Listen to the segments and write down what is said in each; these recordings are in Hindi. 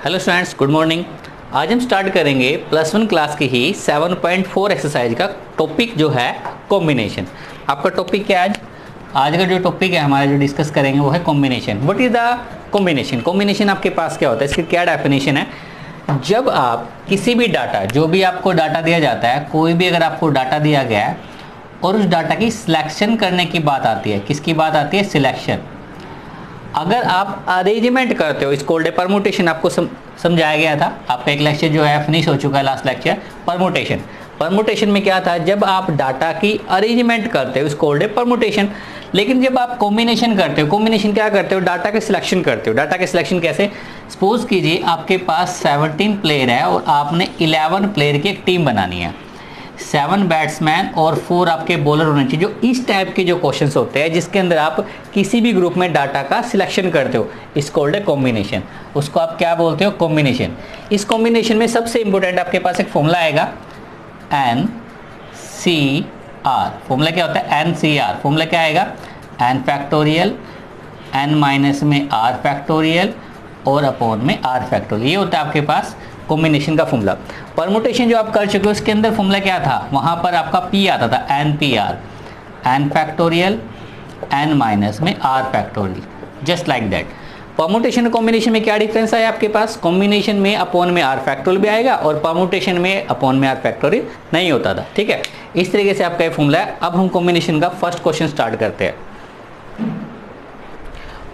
Hello students, good morning. आज हम स्टार्ट करेंगे प्लस वन क्लास की ही 7.4 एक्सरसाइज का टॉपिक जो है कॉम्बिनेशन। आपका टॉपिक क्या है? आज का जो टॉपिक है हमारा जो डिस्कस करेंगे वो है combination. What is the combination? Combination आपके पास क्या होता है, इसकी क्या डेफिनेशन है? जब आप किसी भी डाटा, जो भी आपको डाटा दिया जाता है, कोई भी अगर आपको डाटा दिया गया है और उस डाटा की सिलेक्शन करने की बात आती है, किसकी बात आती है? सिलेक्शन। अगर आप अरेंजमेंट करते हो, इसको परमुटेशन आपको समझाया गया था। आपका एक लेक्चर जो है फिनिश हो चुका है, लास्ट लेक्चर परमुटेशन। परमुटेशन में क्या था? जब आप डाटा की अरेंजमेंट करते हो इसको परमुटेशन। लेकिन जब आप कॉम्बिनेशन करते हो, कॉम्बिनेशन क्या करते हो? डाटा के सिलेक्शन करते हो। डाटा के सिलेक्शन कैसे? सपोज कीजिए आपके पास 17 प्लेयर है और आपने 11 प्लेयर की एक टीम बनानी है। 7 बैट्समैन और 4 आपके बॉलर होने चाहिए। जो इस टाइप के जो क्वेश्चंस होते हैं जिसके अंदर आप किसी भी ग्रुप में डाटा का सिलेक्शन करते हो, इस कॉल्ड है कॉम्बिनेशन। उसको आप क्या बोलते हो? कॉम्बिनेशन। इस कॉम्बिनेशन में सबसे इंपॉर्टेंट आपके पास एक फॉर्मूला आएगा, NCR। फॉर्मूला क्या होता है? NCR। फॉर्मूला क्या आएगा? n फैक्टोरियल, n माइनस में r फैक्टोरियल और अपॉन में r फैक्टोरियल। ये होता है आपके पास कॉम्बिनेशन का फॉर्मूला। परमुटेशन जो आप कर चुके हो उसके अंदर फॉर्मूला क्या था? वहां पर आपका p आता था, NPR, n factorial, n minus में r factorial, just like that. Permutation और कॉम्बिनेशन में क्या डिफरेंस है आपके पास? कॉम्बिनेशन में अपॉन में r फैक्टोरियल भी आएगा और परमुटेशन में अपॉन में r फैक्टोरियल नहीं होता था। ठीक है, इस तरीके से आपका ये फॉर्मूला है। अब हम कॉम्बिनेशन का फर्स्ट क्वेश्चन स्टार्ट करते हैं।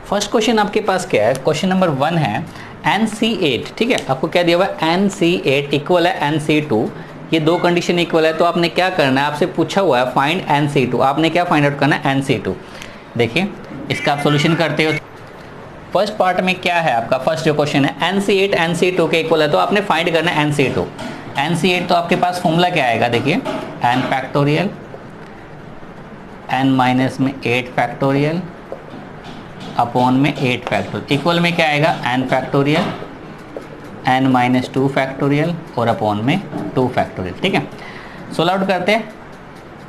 फर्स्ट क्वेश्चन आपके पास क्या है? क्वेश्चन नंबर 1 है NC8। ठीक है, आपको क्या दिया हुआ है? NC8 इक्वल है NC2। ये दो कंडीशन इक्वल है तो आपने क्या करना है? आपसे पूछा हुआ है फाइंड NC2। आपने क्या फाइंड आउट करना है? NC2। देखिए इसका आप सोल्यूशन करते हो। फर्स्ट पार्ट में क्या है आपका? फर्स्ट जो क्वेश्चन है NC8 NC2 के इक्वल है तो आपने फाइंड करना है NC2। NC8 तो आपके पास फॉर्मूला क्या आएगा? देखिए n फैक्टोरियल, n माइनस में 8 फैक्टोरियल अपॉन में 8 फैक्टोरियल, इक्वल में क्या आएगा? n factorial, n minus 2 factorial और अपॉन में 2 फैक्टोरियल। ठीक है, सोल्व आउट करते हैं।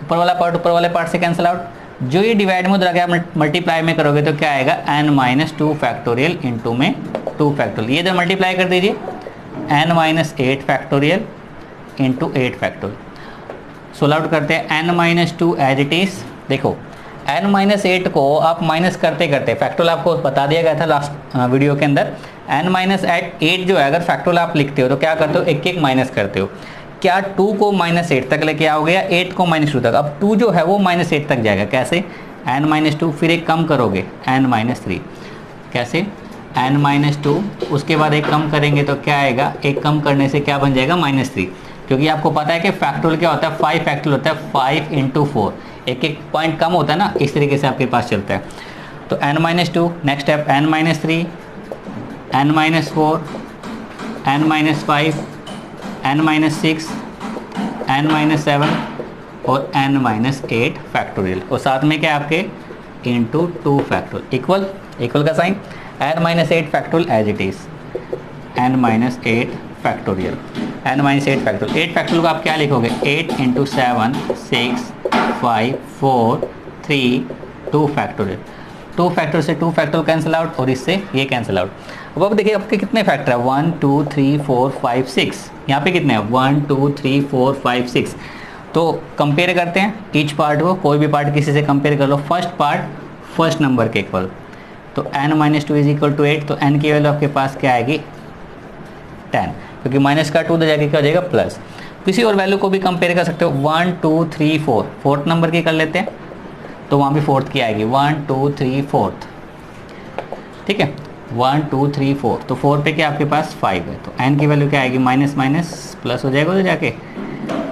ऊपर वाला पार्ट ऊपर वाले पार्ट से कैंसिल आउट। जो ये डिवाइड में उधर आके आप मल्टीप्लाई में करोगे तो क्या आएगा? n माइनस 2 फैक्टोरियल इंटू में 2 फैक्टोरियल। ये इधर मल्टीप्लाई कर दीजिए, n minus 8 factorial into 8 factorial. Solve out करते हैं। n minus 2 as it is. देखो n माइनस 8 को आप माइनस करते करते, फैक्टोरियल आपको बता दिया गया था लास्ट वीडियो के अंदर। n माइनस 8 जो है, अगर फैक्टोरियल आप लिखते हो तो क्या करते हो? एक एक माइनस करते हो। क्या 2 को माइनस 8 तक लेके आओगे या 8 को माइनस 2 तक? अब 2 जो है वो माइनस 8 तक जाएगा। कैसे? n माइनस 2, फिर एक कम करोगे n माइनस 3। कैसे? n माइनस 2, उसके बाद एक कम करेंगे तो क्या आएगा? एक कम करने से क्या बन जाएगा? माइनस 3। क्योंकि आपको पता है कि फैक्टोरियल क्या होता है? 5 फैक्टोरियल होता है, 5 इंटू 4। एक एक पॉइंट कम होता है ना, इस तरीके से आपके पास चलता है। तो n minus 2, next step n minus 3, n minus 4, n minus 5, n minus 6, n minus 7 और n माइनस 8 फैक्टोरियल। और साथ में क्या आपके? इंटू 2 फैक्टोरियल, इक्वल इक्वल का sign. n minus 8 factorial as it is, n minus 8 factorial, n minus 8 factorial. 8 factorial को आप क्या लिखोगे? 8 इंटू 7, 6, 5, 4, 3, 2 फैक्टोरियल। 2 फैक्टोरियल से 2 फैक्टोरियल कैंसिल आउट और इससे ये कैंसिल आउट। अब देखिए आपके कितने फैक्टर है? 1 2 3 4 5 6। यहाँ पे कितने हैं? 1 2 3 4 5 6। तो कंपेयर करते हैं ईच पार्ट को, कोई भी पार्ट किसी से कंपेयर कर लो। फर्स्ट पार्ट फर्स्ट नंबर के इक्वल, तो n minus 2 is equal to 8। तो n की वैल्यू आपके पास क्या आएगी? 10, क्योंकि माइनस का 2 उधर जाके क्या हो जाएगा? प्लस। किसी और वैल्यू को भी कंपेयर कर सकते हो। 1 2 3 4, फोर्थ नंबर की कर लेते हैं तो वहाँ भी फोर्थ की आएगी। 1 2 3 4। ठीक है, 1 2 3 4, तो 4 पे क्या आपके पास? 5 है। तो n की वैल्यू क्या आएगी? माइनस माइनस प्लस हो जाएगा उधर जाके,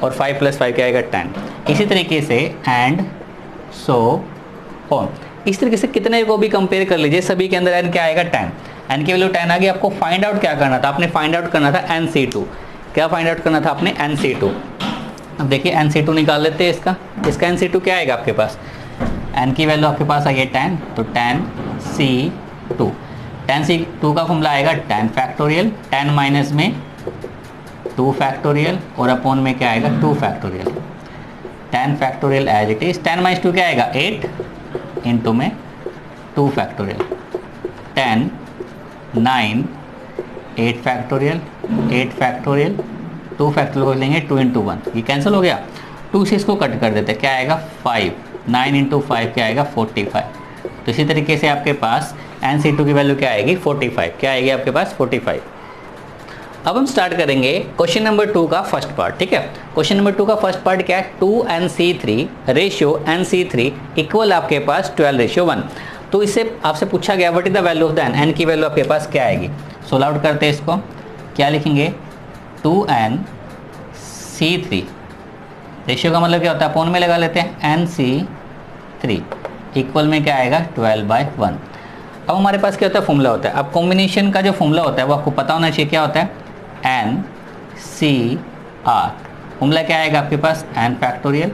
और 5 प्लस 5 क्या आएगा? 10। इसी तरीके से एंड सो ऑन, इस तरीके से कितने को भी कंपेयर कर लीजिए, सभी के अंदर n क्या आएगा? 10। n की वैल्यू 10 आ गई। आपको फाइंड आउट क्या करना था? आपने फाइंड आउट करना था NC2। क्या फाइंड आउट करना था आपने? NC2। अब देखिए NC2 निकाल लेते हैं इसका। इसका NC2 क्या आएगा आपके पास? n की वैल्यू आपके पास आई है 10, तो 10C2। 10C2 का फॉर्मूला आएगा 10 फैक्टोरियल, 10 माइनस में 2 फैक्टोरियल और अपॉन में क्या आएगा? 2 factorial. 10 factorial as it is. 10 minus 2 क्या आएगा? 8 इंटू में 2 फैक्टोरियल। 10 9 8 फैक्टोरियल, 8 फैक्टोरियल, 2 फैक्टोरियल को लेंगे 2 इंटू 1, ये कैंसिल हो गया। 2 से इसको कट कर देते हैं, क्या आएगा 5, 9 इंटू 5 क्या आएगा 45। तो इसी तरीके से आपके पास NC2 की वैल्यू क्या आएगी 45, क्या आएगी आपके पास 45। अब हम स्टार्ट करेंगे क्वेश्चन नंबर 2 का फर्स्ट पार्ट, ठीक है। क्वेश्चन नंबर 2 का फर्स्ट पार्ट क्या है, 2NC3 रेशियो NC3 इक्वल आपके पास 12:1। तो इससे आपसे पूछा गया what is the value of the n, n की वैल्यू आपके पास क्या आएगी। सोल्व आउट करते हैं इसको, क्या लिखेंगे 2NC3 रेशियो का मतलब क्या होता है, अपोन में लगा लेते हैं, NC3 इक्वल में क्या आएगा 12/1। अब हमारे पास क्या होता है, फॉर्मूला होता है। अब कॉम्बिनेशन का जो फॉर्मूला होता है वो आपको पता होना चाहिए, क्या होता है NCR। फॉर्मूला क्या आएगा आपके पास n फैक्टोरियल,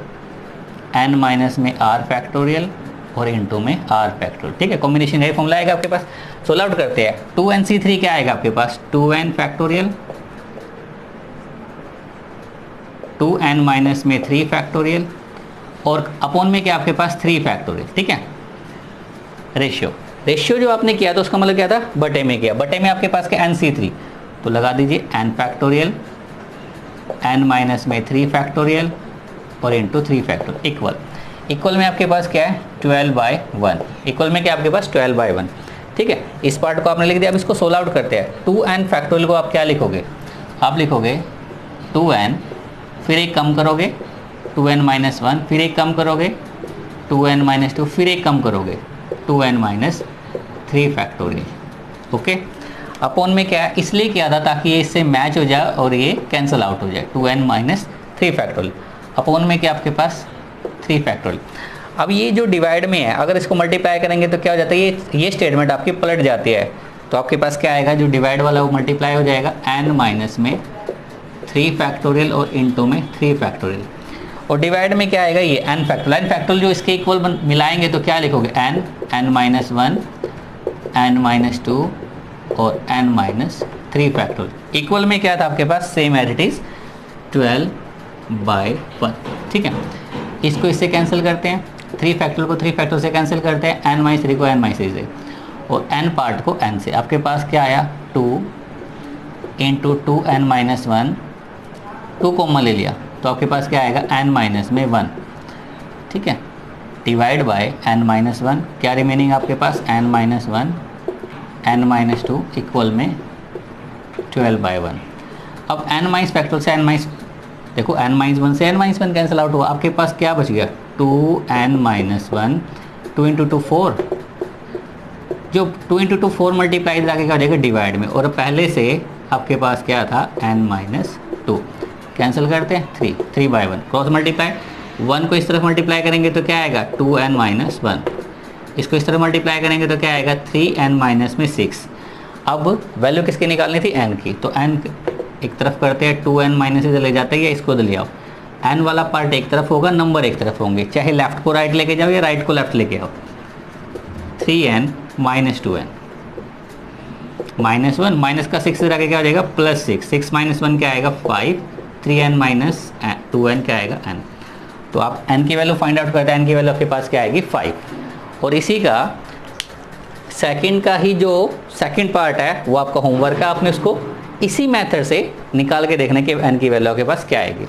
n माइनस में r फैक्टोरियल और इंटू में r फैक्टोरियल, ठीक है। कॉम्बिनेशन का फॉर्मूला आएगा आपके पास। सोल्व आउट करते हैं, 2NC3 क्या आएगा आपके पास 2n फैक्टोरियल, 2n माइनस में 3 फैक्टोरियल और अपॉन में क्या आपके पास 3 फैक्टोरियल, ठीक है। रेशियो जो आपने किया तो उसका मतलब क्या था, बटे में किया, बटे में आपके पास क्या NC3, तो लगा दीजिए n फैक्टोरियल, n माइनस में 3 फैक्टोरियल और इंटू 3 फैक्टोरियल इक्वल में आपके पास क्या है 12/1, इक्वल में क्या आपके पास 12/1, ठीक है। इस पार्ट को आपने लिख दिया। अब इसको सोल्व आउट करते हैं। 2n फैक्टोरियल को आप क्या लिखोगे, आप लिखोगे 2n, फिर एक कम करोगे 2n माइनस 1, फिर एक कम करोगे 2n माइनस 2, फिर एक कम करोगे 2n minus 3 factorial, okay. Upon में क्या है, इसलिए किया था ताकि ये इससे मैच हो जाए और ये कैंसिल आउट हो जाए, 2n माइनस 3 फैक्टोरियल। अपॉन में क्या आपके पास 3 फैक्टोरियल। अब ये जो डिवाइड में है, अगर इसको मल्टीप्लाई करेंगे तो क्या हो जाता है, ये स्टेटमेंट आपकी पलट जाती है। तो आपके पास क्या आएगा, जो डिवाइड वाला वो मल्टीप्लाई हो जाएगा n माइनस में 3 फैक्टोरियल और इंटू में 3 फैक्टोरियल, और डिवाइड में क्या आएगा ये n फैक्टोरियल जो इसके इक्वल मिलाएंगे तो क्या लिखोगे n माइनस 1, n माइनस 2 और n माइनस 3 फैक्टोरियल। इक्वल में क्या था आपके पास, सेम एज इट इज 12/1, ठीक है। इसको इससे कैंसिल करते हैं, 3 फैक्टोरियल को 3 फैक्टोरियल से कैंसिल करते हैं, n माइनस 3 को n माइनस 3 से और n पार्ट को n से। आपके पास क्या आया 2 इंटू 2n माइनस 1, 2 कॉमन ले लिया तो आपके पास क्या आएगा n माइनस में 1, ठीक है, डिवाइड बाय n माइनस 1, क्या रिमेनिंग आपके पास n minus 1, n minus 2 equal में 12/1। अब n माइनस फैक्टोरियल से n माइनस, देखो n माइनस 1 से n माइनस 1 कैंसिल आउट हुआ, आपके पास क्या बच गया 2n माइनस 1, 2 इंटू 2 4, जो 2 इंटू 2 4 मल्टीप्लाई जाके क्या हो जाएगा डिवाइड में, और पहले से आपके पास क्या था n माइनस 2, कैंसिल करते हैं 3/1, क्रॉस मल्टीप्लाई, 1 को इस तरफ मल्टीप्लाई करेंगे तो क्या आएगा 2n माइनस 1, इसको इस तरफ मल्टीप्लाई करेंगे तो क्या आएगा 3n माइनस में 6। अब वैल्यू किसकी निकालनी थी, n की, तो n एक तरफ करते हैं, 2n माइनस से ले जाते हैं या इसको ले आओ, n वाला पार्ट एक तरफ होगा, नंबर एक तरफ होंगे, चाहे लेफ्ट को राइट लेके जाओ या राइट को लेफ्ट लेके आओ। 3n minus 2n minus 1, minus का 6 से क्या हो जाएगा +6, 6 माइनस 1 क्या आएगा 5, 3n माइनस 2n क्या आएगा n। तो आप n की वैल्यू फाइंड आउट करते हैं, n की वैल्यू आपके पास क्या आएगी 5, और इसी का सेकंड का ही जो सेकंड पार्ट है वो आपका होमवर्क है, आपने उसको इसी मेथड से निकाल के देखना कि n की वैल्यू आपके पास क्या आएगी।